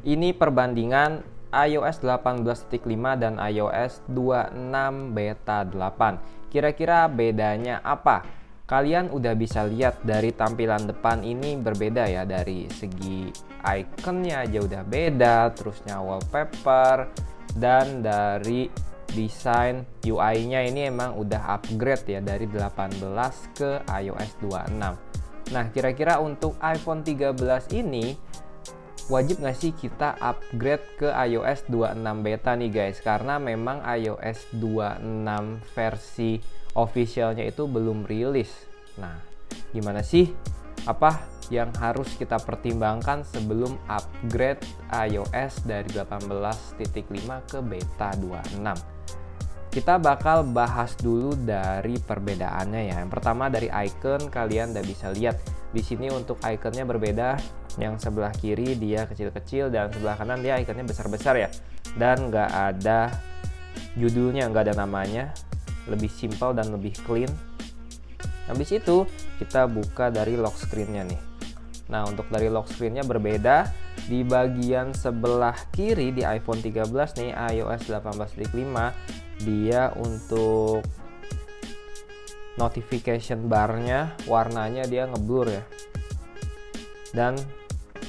Ini perbandingan iOS 18.5 dan iOS 26 beta 8. Kira-kira bedanya apa? Kalian udah bisa lihat dari tampilan depan ini berbeda ya, dari segi ikonnya aja udah beda, terusnya wallpaper, dan dari desain UI-nya ini emang udah upgrade ya dari 18 ke iOS 26. Nah, kira-kira untuk iPhone 13 ini wajib nggak sih kita upgrade ke iOS 26 beta nih guys? Karena memang iOS 26 versi officialnya itu belum rilis. Nah, gimana sih? Apa yang harus kita pertimbangkan sebelum upgrade iOS dari 18.5 ke beta 26? Kita bakal bahas dulu dari perbedaannya ya. Yang pertama dari icon, kalian udah bisa lihat di sini untuk ikonnya berbeda. Yang sebelah kiri dia kecil-kecil dan sebelah kanan dia ikonnya besar-besar ya. Dan nggak ada judulnya, nggak ada namanya, lebih simpel dan lebih clean. Habis itu kita buka dari lock screen-nya nih. Nah, untuk dari lock screen-nya berbeda. Di bagian sebelah kiri di iPhone 13 nih, iOS 18.5, dia untuk notification bar-nya warnanya dia ngeblur ya. Dan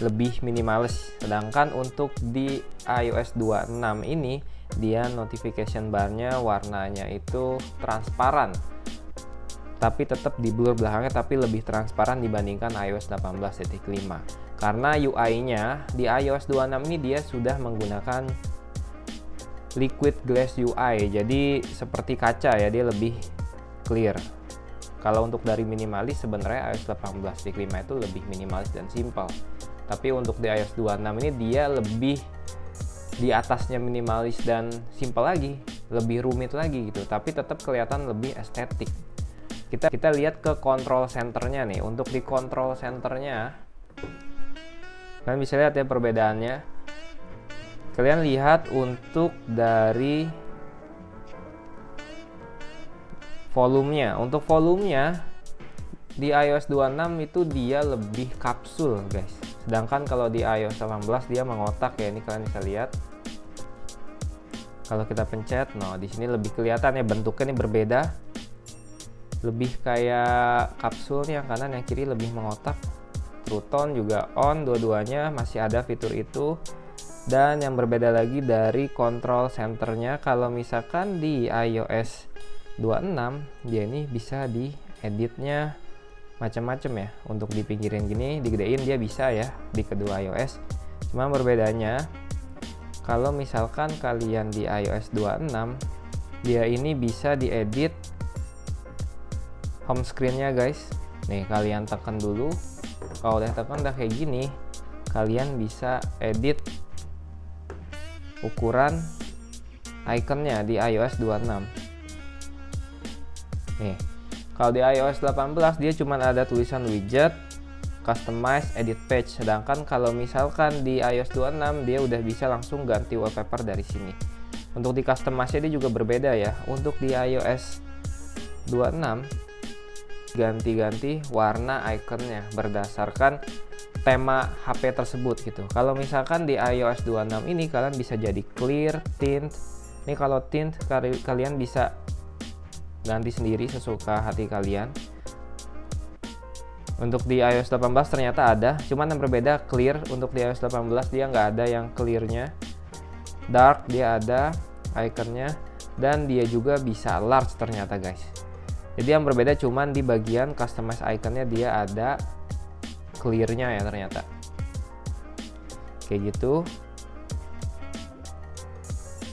lebih minimalis. Sedangkan untuk di iOS 26 ini dia notification bar-nya warnanya itu transparan. Tapi tetap di blur belakangnya, tapi lebih transparan dibandingkan iOS 18.5. Karena UI-nya di iOS 26 ini dia sudah menggunakan liquid glass UI. Jadi seperti kaca ya, dia lebih clear. Kalau untuk dari minimalis sebenarnya iOS 18.5 itu lebih minimalis dan simpel. Tapi untuk di iOS 26 ini dia lebih di atasnya minimalis dan simpel lagi, lebih rumit lagi gitu. Tapi tetap kelihatan lebih estetik. Kita lihat ke control centernya nih. Untuk di control centernya, kalian bisa lihat ya perbedaannya. Kalian lihat untuk dari volumenya. Untuk volumenya di iOS 26 itu dia lebih kapsul guys. Sedangkan kalau di iOS 18 dia mengotak ya. Ini kalian bisa lihat. Kalau kita pencet, nah di sini lebih kelihatan ya bentuknya ini berbeda. Lebih kayak kapsul nih, yang kanan yang kiri lebih mengotak. True Tone juga on, dua-duanya masih ada fitur itu. Dan yang berbeda lagi dari control centernya, kalau misalkan di iOS 26 dia ini bisa dieditnya macam-macam ya. Untuk di pinggirin gini, digedein dia bisa ya di kedua iOS. Cuma berbedanya kalau misalkan kalian di iOS 26 dia ini bisa diedit home screen-nya guys. Nih kalian tekan dulu. Kalau udah tekan udah kayak gini, kalian bisa edit ukuran ikonnya di iOS 26. Nih, kalau di iOS 18 dia cuma ada tulisan widget, customize, edit page. Sedangkan kalau misalkan di iOS 26 dia udah bisa langsung ganti wallpaper dari sini. Untuk di customize dia juga berbeda ya. Untuk di iOS 26 ganti-ganti warna ikonnya berdasarkan tema HP tersebut gitu. Kalau misalkan di iOS 26 ini kalian bisa jadi clear, tint. Ini kalau tint kalian bisa ganti sendiri sesuka hati kalian. Untuk di iOS 18 ternyata ada, cuman yang berbeda clear. Untuk di iOS 18 dia nggak ada yang clearnya. Dark dia ada ikonnya, dan dia juga bisa large ternyata guys. Jadi yang berbeda cuman di bagian customize ikonnya dia ada clearnya ya ternyata. Kayak gitu.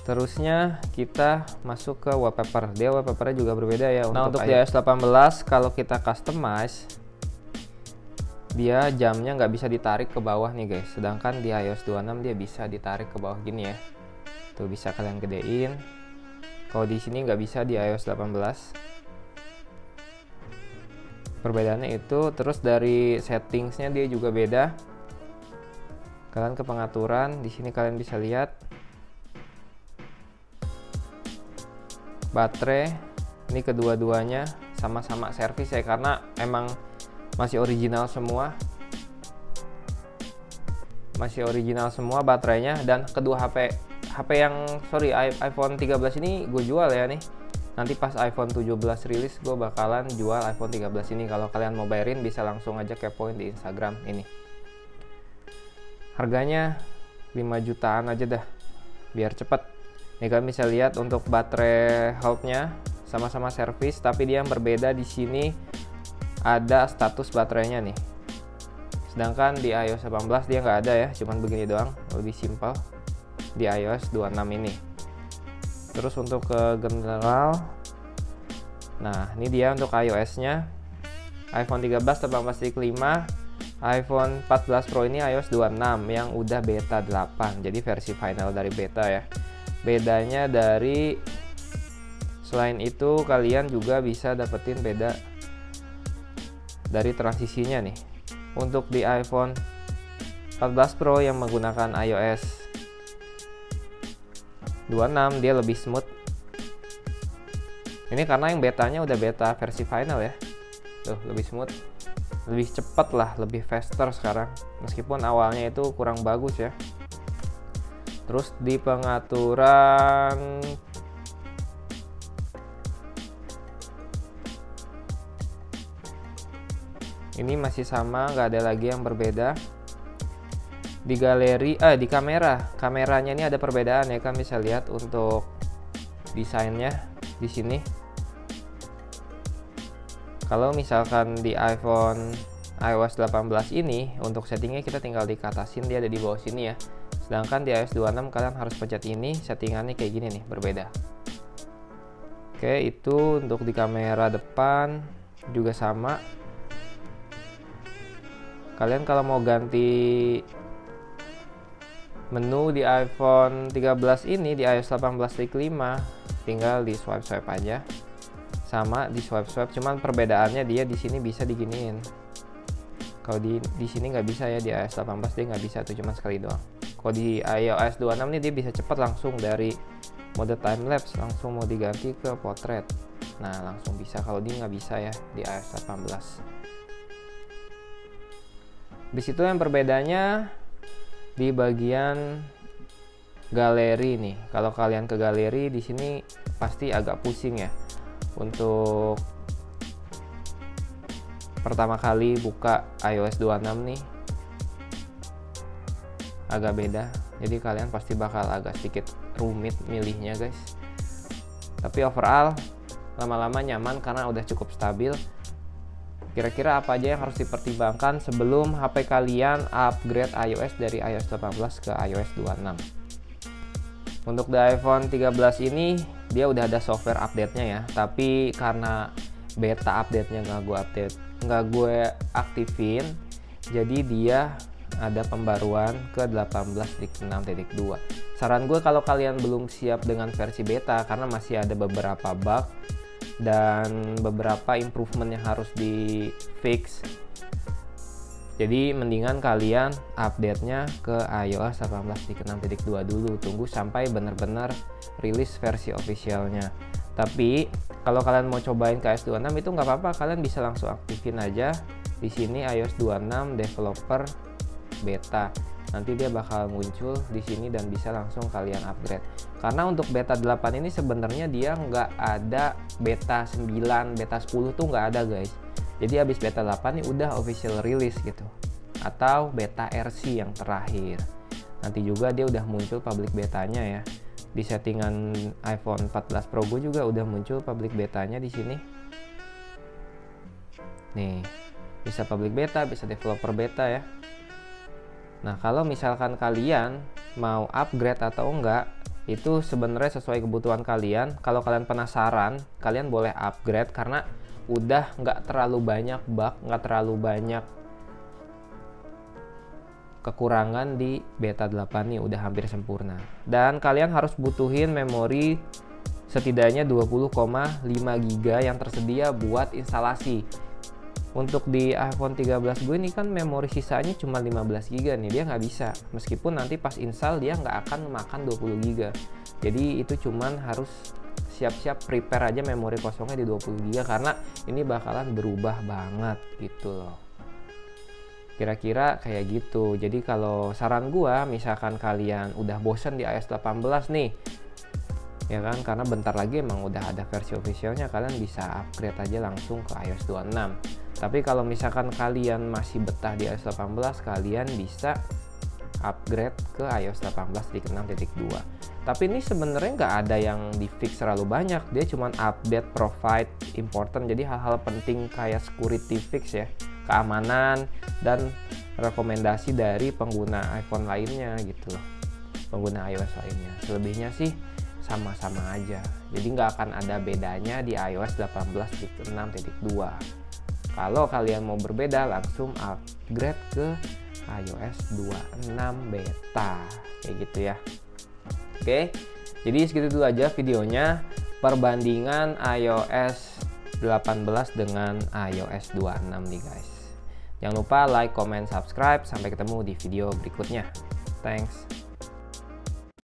Terusnya kita masuk ke wallpaper. Dia wallpapernya juga berbeda ya. Nah untuk di iOS 18 kalau kita customize, dia jamnya nggak bisa ditarik ke bawah nih guys. Sedangkan di iOS 26 dia bisa ditarik ke bawah gini ya. Tuh bisa kalian gedein. Kalau di sini nggak bisa di iOS 18. Perbedaannya itu. Terus dari settingsnya dia juga beda. Kalian ke pengaturan, di sini kalian bisa lihat baterai. Ini kedua-duanya sama-sama servis ya, karena emang masih original semua. masih original semua baterainya. Dan kedua iPhone 13 ini gue jual ya nih. Nanti pas iPhone 17 rilis gue bakalan jual iPhone 13 ini. Kalau kalian mau bayarin bisa langsung aja kepoin di Instagram ini. Harganya 5 jutaan aja dah, biar cepet. Nih kalian bisa lihat untuk baterai health-nya sama-sama servis, tapi dia yang berbeda di sini ada status baterainya nih. Sedangkan di iOS 18 dia nggak ada ya, cuman begini doang, lebih simpel di iOS 26 ini. Terus untuk ke general, nah ini dia untuk iOS-nya. iPhone 13 18.5, iPhone 14 Pro ini iOS 26 yang udah beta 8, jadi versi final dari beta ya. Bedanya dari selain itu kalian juga bisa dapetin beda dari transisinya nih. Untuk di iPhone 14 Pro yang menggunakan iOS 26 dia lebih smooth. Ini karena yang betanya udah beta versi final ya. Tuh, lebih smooth, lebih cepat lah, lebih faster sekarang. Meskipun awalnya itu kurang bagus ya. Terus di pengaturan ini masih sama, nggak ada lagi yang berbeda. Di galeri, di kameranya ini ada perbedaan ya, kan bisa lihat untuk desainnya di sini. Kalau misalkan di iPhone iOS 18 ini untuk settingnya kita tinggal dikatasin, dia ada di bawah sini ya. Sedangkan di iOS 26 kalian harus pencet ini, settingannya kayak gini nih, berbeda. Oke, itu untuk di kamera depan juga sama. Kalian kalau mau ganti menu di iPhone 13 ini di iOS 18.5 tinggal di swipe aja. Sama di swipe, cuman perbedaannya dia di sini bisa diginiin. Kalau di sini nggak bisa ya, di iOS 18 dia nggak bisa tuh, cuma sekali doang. Kalau di iOS 26 nih dia bisa cepat langsung dari mode time lapse langsung mau diganti ke portrait. Nah langsung bisa, kalau dia nggak bisa ya di iOS 18. Di situ yang perbedaannya di bagian galeri nih. Kalau kalian ke galeri di sini pasti agak pusing ya. Untuk pertama kali buka iOS 26 nih agak beda, jadi kalian pasti bakal agak sedikit rumit milihnya guys. Tapi overall lama-lama nyaman karena udah cukup stabil. Kira-kira apa aja yang harus dipertimbangkan sebelum HP kalian upgrade iOS dari iOS 18 ke iOS 26? Untuk di iPhone 13 ini dia udah ada software update-nya ya, tapi karena beta update-nya nggak gue aktifin, jadi dia ada pembaruan ke 18.6.2. Saran gue kalau kalian belum siap dengan versi beta karena masih ada beberapa bug dan beberapa improvement yang harus di fix, jadi mendingan kalian update-nya ke iOS 18.6.2 dulu, tunggu sampai benar-benar rilis versi officialnya. Tapi kalau kalian mau cobain ke iOS 26 itu nggak apa-apa, kalian bisa langsung aktifin aja di sini iOS 26 developer beta. Nanti dia bakal muncul di sini dan bisa langsung kalian upgrade. Karena untuk beta 8 ini sebenarnya dia nggak ada beta 9, beta 10 tuh nggak ada guys. Jadi habis beta 8 ini udah official release gitu, atau beta RC yang terakhir. Nanti juga dia udah muncul public betanya ya. Di settingan iPhone 14 Pro gue juga udah muncul public betanya di sini. Nih, bisa public beta, bisa developer beta ya. Nah, kalau misalkan kalian mau upgrade atau enggak, itu sebenarnya sesuai kebutuhan kalian. Kalau kalian penasaran, kalian boleh upgrade karena udah nggak terlalu banyak bug, nggak terlalu banyak kekurangan di beta 8 nih, udah hampir sempurna. Dan kalian harus butuhin memori setidaknya 20,5 GB yang tersedia buat instalasi. Untuk di iPhone 13 gue ini kan memori sisanya cuma 15 GB nih, dia nggak bisa. Meskipun nanti pas install dia nggak akan memakan 20 GB. Jadi itu cuman harus siap-siap prepare aja memori kosongnya di 20 GB karena ini bakalan berubah banget gitu loh. Kira-kira kayak gitu. Jadi kalau saran gua, misalkan kalian udah bosen di iOS 18 nih, ya kan, karena bentar lagi emang udah ada versi officialnya, kalian bisa upgrade aja langsung ke iOS 26. Tapi kalau misalkan kalian masih betah di iOS 18, kalian bisa upgrade ke iOS 18.6.2. Tapi ini sebenarnya nggak ada yang di fix terlalu banyak, dia cuma update provide important, jadi hal-hal penting kayak security fix ya, keamanan dan rekomendasi dari pengguna iPhone lainnya gitu loh, pengguna iOS lainnya. Selebihnya sih sama-sama aja, jadi nggak akan ada bedanya di iOS 18.6.2. Kalau kalian mau berbeda, langsung upgrade ke iOS 26 beta kayak gitu ya. Oke, jadi segitu dulu aja videonya, perbandingan iOS 18 dengan iOS 26 nih guys. Jangan lupa like, comment, subscribe. Sampai ketemu di video berikutnya. Thanks.